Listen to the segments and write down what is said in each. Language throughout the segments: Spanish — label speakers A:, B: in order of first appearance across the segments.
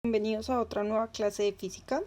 A: Bienvenidos a otra nueva clase de física.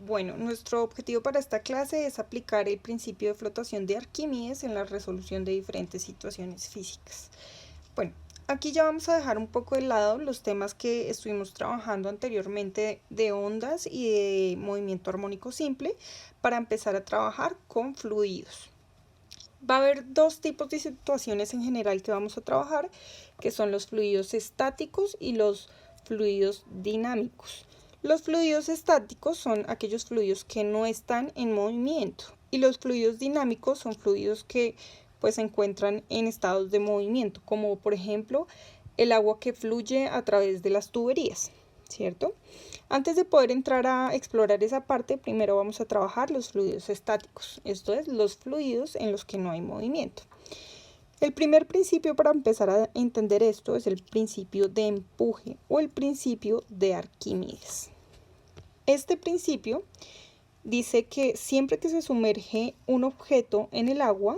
A: Bueno, nuestro objetivo para esta clase es aplicar el principio de flotación de Arquímedes en la resolución de diferentes situaciones físicas. Bueno, aquí ya vamos a dejar un poco de lado los temas que estuvimos trabajando anteriormente de ondas y de movimiento armónico simple para empezar a trabajar con fluidos. Va a haber dos tipos de situaciones en general que vamos a trabajar, que son los fluidos estáticos y los fluidos dinámicos. Los fluidos estáticos son aquellos fluidos que no están en movimiento y los fluidos dinámicos son fluidos que se encuentran en estados de movimiento, como por ejemplo el agua que fluye a través de las tuberías, ¿cierto? Antes de poder entrar a explorar esa parte, primero vamos a trabajar los fluidos estáticos, esto es, los fluidos en los que no hay movimiento. El primer principio para empezar a entender esto es el principio de empuje o el principio de Arquímedes. Este principio dice que siempre que se sumerge un objeto en el agua,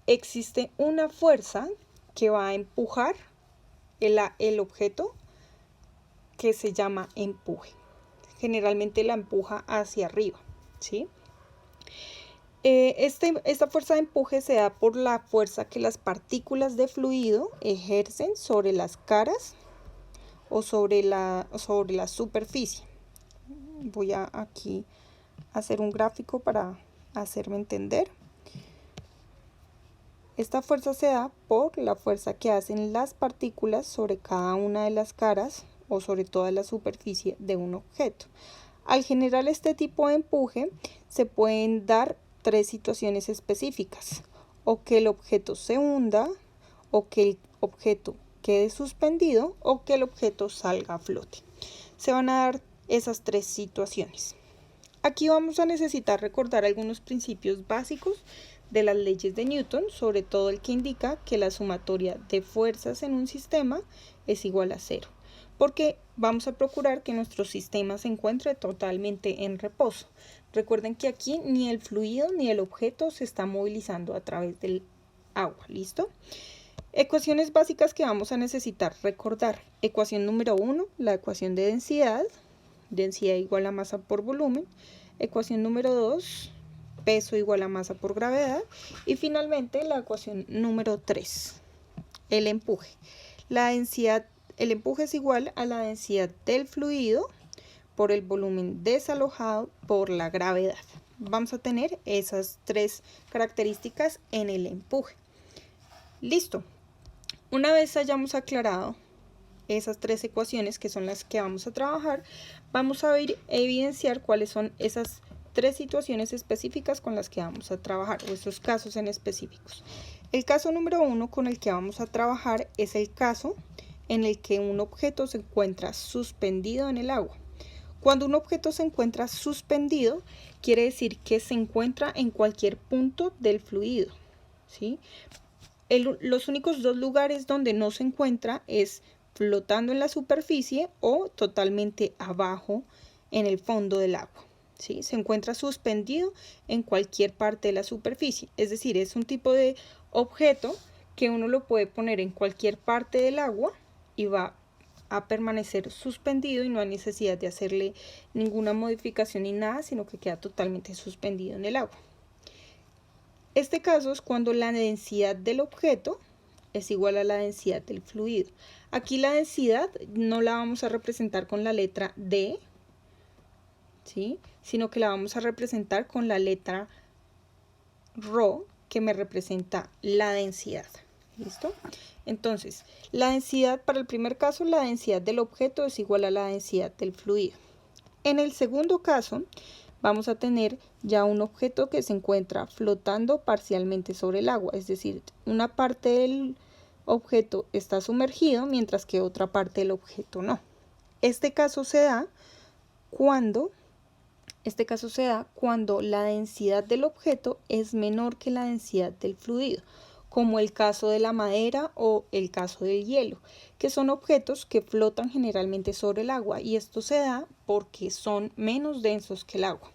A: existe una fuerza que va a empujar el objeto, que se llama empuje. Generalmente la empuja hacia arriba, ¿sí? Esta fuerza de empuje se da por la fuerza que las partículas de fluido ejercen sobre las caras o sobre la superficie. Voy a aquí hacer un gráfico para hacerme entender. Esta fuerza se da por la fuerza que hacen las partículas sobre cada una de las caras o sobre toda la superficie de un objeto. Al generar este tipo de empuje, se pueden dar tres situaciones específicas: o que el objeto se hunda, o que el objeto quede suspendido, o que el objeto salga a flote. Se van a dar esas tres situaciones. Aquí vamos a necesitar recordar algunos principios básicos de las leyes de Newton, sobre todo el que indica que la sumatoria de fuerzas en un sistema es igual a cero, porque vamos a procurar que nuestro sistema se encuentre totalmente en reposo. Recuerden que aquí ni el fluido ni el objeto se está movilizando a través del agua, ¿listo? Ecuaciones básicas que vamos a necesitar recordar. Ecuación número 1, la ecuación de densidad igual a masa por volumen. Ecuación número 2, peso igual a masa por gravedad. Y finalmente la ecuación número 3, el empuje. El empuje es igual a la densidad del fluido por el volumen desalojado por la gravedad. Vamos a tener esas tres características en el empuje. Listo. Una vez hayamos aclarado esas tres ecuaciones, que son las que vamos a trabajar, vamos a evidenciar cuáles son esas tres situaciones específicas con las que vamos a trabajar, o esos casos en específicos. El caso número 1 con el que vamos a trabajar es el caso en el que un objeto se encuentra suspendido en el agua. Cuando un objeto se encuentra suspendido, quiere decir que se encuentra en cualquier punto del fluido, ¿sí? Los únicos dos lugares donde no se encuentra es flotando en la superficie o totalmente abajo en el fondo del agua, ¿sí? Se encuentra suspendido en cualquier parte de la superficie, es decir, es un tipo de objeto que uno lo puede poner en cualquier parte del agua y va a permanecer suspendido y no hay necesidad de hacerle ninguna modificación ni nada, sino que queda totalmente suspendido en el agua. Este caso es cuando la densidad del objeto es igual a la densidad del fluido. Aquí la densidad no la vamos a representar con la letra D, ¿sí? Sino que la vamos a representar con la letra ρ, que me representa la densidad. ¿Listo? Entonces, la densidad para el primer caso, la densidad del objeto es igual a la densidad del fluido. En el segundo caso, vamos a tener ya un objeto que se encuentra flotando parcialmente sobre el agua, es decir, una parte del objeto está sumergido mientras que otra parte del objeto no. Este caso se da cuando la densidad del objeto es menor que la densidad del fluido, como el caso de la madera o el caso del hielo, que son objetos que flotan generalmente sobre el agua, y esto se da porque son menos densos que el agua.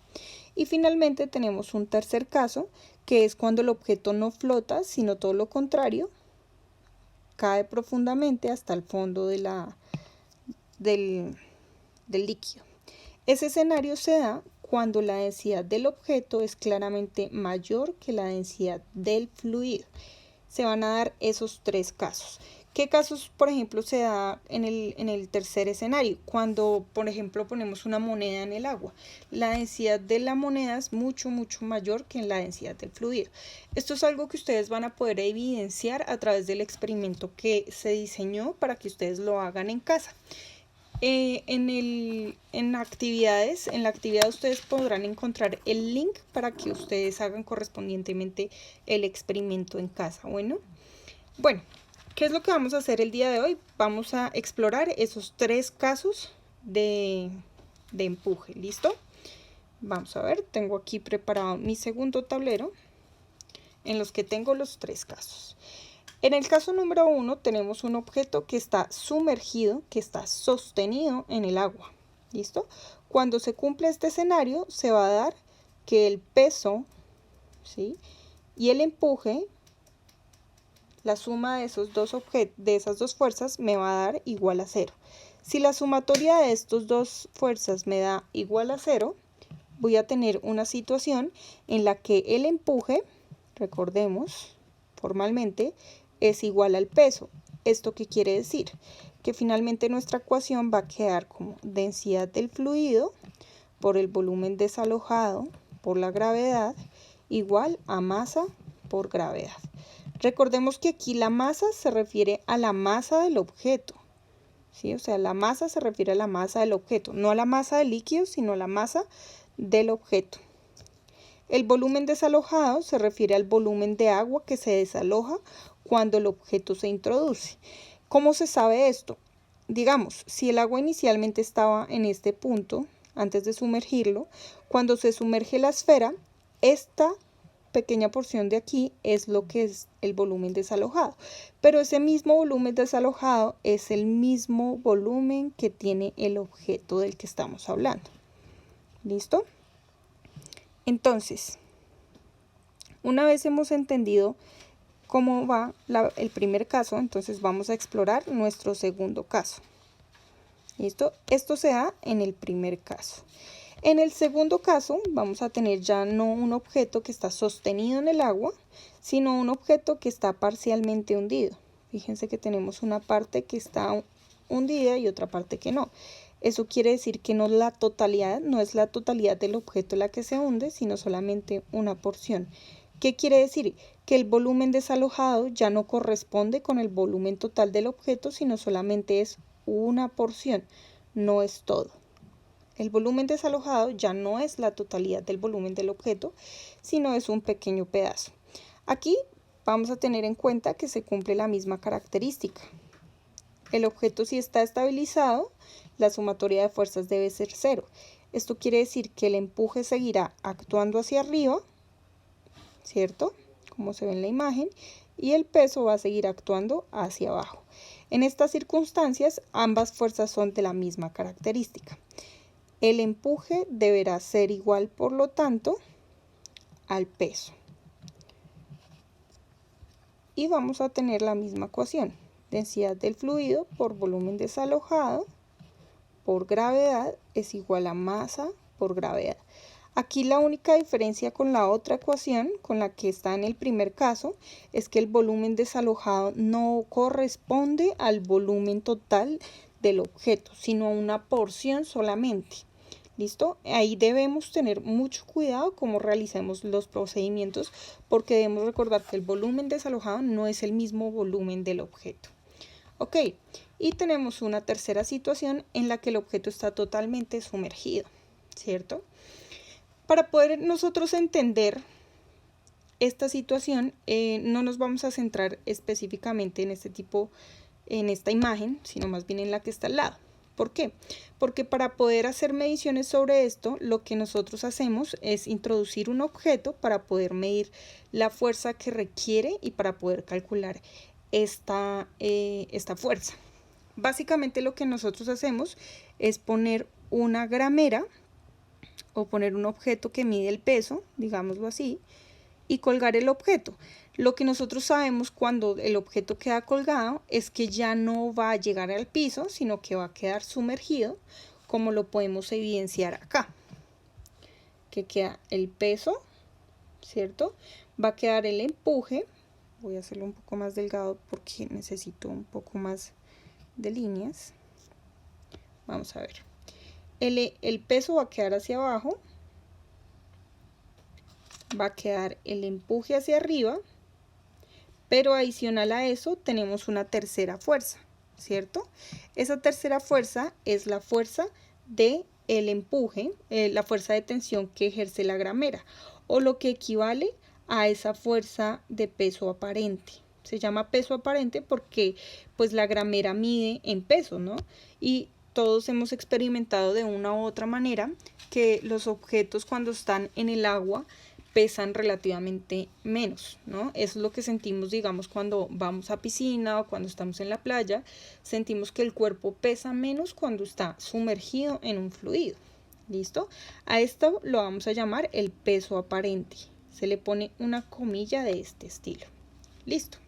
A: Y finalmente tenemos un tercer caso, que es cuando el objeto no flota, sino todo lo contrario, cae profundamente hasta el fondo del del líquido. Ese escenario se da cuando la densidad del objeto es claramente mayor que la densidad del fluido. Se van a dar esos tres casos. ¿Qué casos, por ejemplo, se da en el tercer escenario? Cuando, por ejemplo, ponemos una moneda en el agua. La densidad de la moneda es mucho mayor que la densidad del fluido. Esto es algo que ustedes van a poder evidenciar a través del experimento que se diseñó para que ustedes lo hagan en casa. En la actividad ustedes podrán encontrar el link para que ustedes hagan correspondientemente el experimento en casa. Bueno, ¿qué es lo que vamos a hacer el día de hoy? Vamos a explorar esos tres casos de empuje. ¿Listo? Vamos a ver, tengo aquí preparado mi segundo tablero en los que tengo los tres casos. En el caso número 1 tenemos un objeto que está sumergido, que está sostenido en el agua. ¿Listo? Cuando se cumple este escenario se va a dar que el peso, ¿sí?, y el empuje, la suma de esos dos objetos, de esas dos fuerzas, me va a dar igual a 0. Si la sumatoria de estas dos fuerzas me da igual a 0, voy a tener una situación en la que el empuje, recordemos formalmente, es igual al peso. ¿Esto qué quiere decir? Que finalmente nuestra ecuación va a quedar como densidad del fluido por el volumen desalojado por la gravedad igual a masa por gravedad. Recordemos que aquí la masa se refiere a la masa del objeto, ¿sí? O sea, la masa se refiere a la masa del objeto, no a la masa del líquido, sino a la masa del objeto. El volumen desalojado se refiere al volumen de agua que se desaloja cuando el objeto se introduce. ¿Cómo se sabe esto? Digamos, si el agua inicialmente estaba en este punto, antes de sumergirlo, cuando se sumerge la esfera, esta pequeña porción de aquí es lo que es el volumen desalojado. Pero ese mismo volumen desalojado es el mismo volumen que tiene el objeto del que estamos hablando. ¿Listo? Entonces, una vez hemos entendido cómo va el primer caso, entonces vamos a explorar nuestro segundo caso. ¿Listo? Esto se da en el primer caso. En el segundo caso vamos a tener ya no un objeto que está sostenido en el agua, sino un objeto que está parcialmente hundido. Fíjense que tenemos una parte que está hundida y otra parte que no. Eso quiere decir que no es la totalidad del objeto la que se hunde, sino solamente una porción. ¿Qué quiere decir? Que el volumen desalojado ya no corresponde con el volumen total del objeto, sino solamente es una porción, no es todo. El volumen desalojado ya no es la totalidad del volumen del objeto, sino es un pequeño pedazo. Aquí vamos a tener en cuenta que se cumple la misma característica. El objeto, si está estabilizado, la sumatoria de fuerzas debe ser 0. Esto quiere decir que el empuje seguirá actuando hacia arriba, ¿cierto? Como se ve en la imagen, y el peso va a seguir actuando hacia abajo. En estas circunstancias, ambas fuerzas son de la misma característica. El empuje deberá ser igual, por lo tanto, al peso. Y vamos a tener la misma ecuación. Densidad del fluido por volumen desalojado por gravedad es igual a masa por gravedad. Aquí la única diferencia con la otra ecuación, con la que está en el primer caso, es que el volumen desalojado no corresponde al volumen total del objeto, sino a una porción solamente. ¿Listo? Ahí debemos tener mucho cuidado cómo realicemos los procedimientos, porque debemos recordar que el volumen desalojado no es el mismo volumen del objeto. Ok, y tenemos una tercera situación en la que el objeto está totalmente sumergido, ¿cierto? Para poder nosotros entender esta situación, no nos vamos a centrar específicamente en esta imagen, sino más bien en la que está al lado. ¿Por qué? Porque para poder hacer mediciones sobre esto, lo que nosotros hacemos es introducir un objeto para poder medir la fuerza que requiere y para poder calcular esta fuerza. Básicamente lo que nosotros hacemos es poner una gramera o poner un objeto que mide el peso, digámoslo así, y colgar el objeto. Lo que nosotros sabemos cuando el objeto queda colgado es que ya no va a llegar al piso, sino que va a quedar sumergido como lo podemos evidenciar acá, que queda el peso, ¿cierto? Va a quedar el empuje. Voy a hacerlo un poco más delgado porque necesito un poco más de líneas. Vamos a ver. El peso va a quedar hacia abajo. Va a quedar el empuje hacia arriba. Pero adicional a eso tenemos una tercera fuerza, ¿cierto? Esa tercera fuerza es la fuerza del empuje, la fuerza de tensión que ejerce la gramera, o lo que equivale a esa fuerza de peso aparente. Se llama peso aparente porque pues la gramera mide en peso, ¿no? Y todos hemos experimentado de una u otra manera que los objetos cuando están en el agua pesan relativamente menos, ¿no? Eso es lo que sentimos, digamos, cuando vamos a piscina o cuando estamos en la playa, sentimos que el cuerpo pesa menos cuando está sumergido en un fluido, ¿listo? A esto lo vamos a llamar el peso aparente. Se le pone una comilla de este estilo. Listo.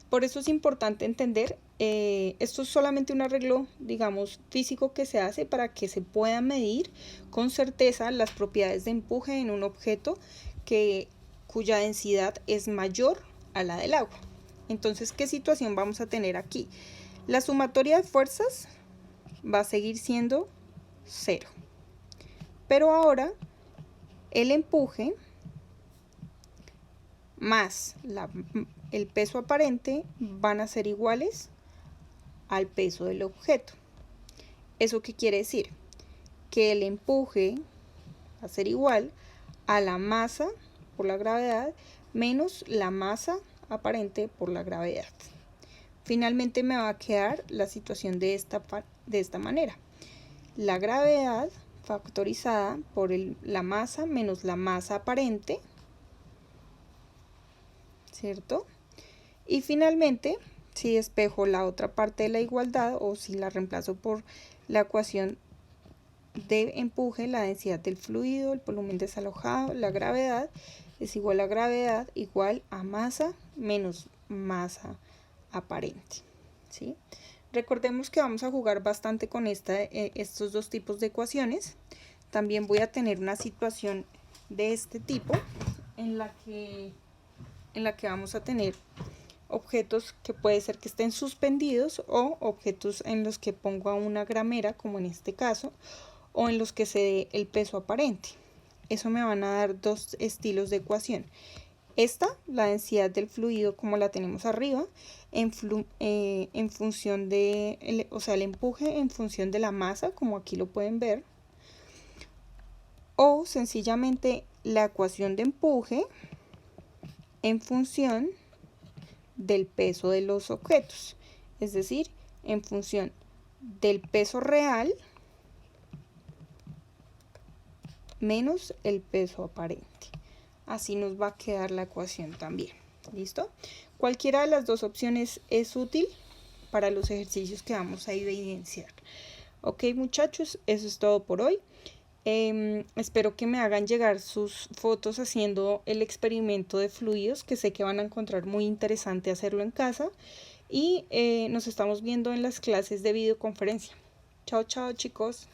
A: Por eso es importante entender, esto es solamente un arreglo, digamos, físico que se hace para que se pueda medir con certeza las propiedades de empuje en un objeto cuya densidad es mayor a la del agua. Entonces, ¿qué situación vamos a tener aquí? La sumatoria de fuerzas va a seguir siendo 0. Pero ahora el empuje más el peso aparente van a ser iguales al peso del objeto. ¿Eso qué quiere decir? Que el empuje va a ser igual a la masa por la gravedad menos la masa aparente por la gravedad. Finalmente me va a quedar la situación de esta manera. La gravedad factorizada por la masa menos la masa aparente, ¿cierto? Y finalmente, si despejo la otra parte de la igualdad o si la reemplazo por la ecuación de empuje, la densidad del fluido, el volumen desalojado, la gravedad, es igual a gravedad igual a masa menos masa aparente, ¿sí? Recordemos que vamos a jugar bastante con estos dos tipos de ecuaciones. También voy a tener una situación de este tipo en la que vamos a tener objetos que puede ser que estén suspendidos o objetos en los que pongo a una gramera, como en este caso, o en los que se dé el peso aparente. Eso me van a dar dos estilos de ecuación. Esta, la densidad del fluido como la tenemos arriba, en función de, o sea, el empuje en función de la masa, como aquí lo pueden ver, o sencillamente la ecuación de empuje en función del peso de los objetos, es decir, en función del peso real menos el peso aparente. Así nos va a quedar la ecuación también. ¿Listo? Cualquiera de las dos opciones es útil para los ejercicios que vamos a evidenciar. Ok, muchachos, eso es todo por hoy. Espero que me hagan llegar sus fotos haciendo el experimento de fluidos, que sé que van a encontrar muy interesante hacerlo en casa. Y nos estamos viendo en las clases de videoconferencia. Chao, chao, chicos.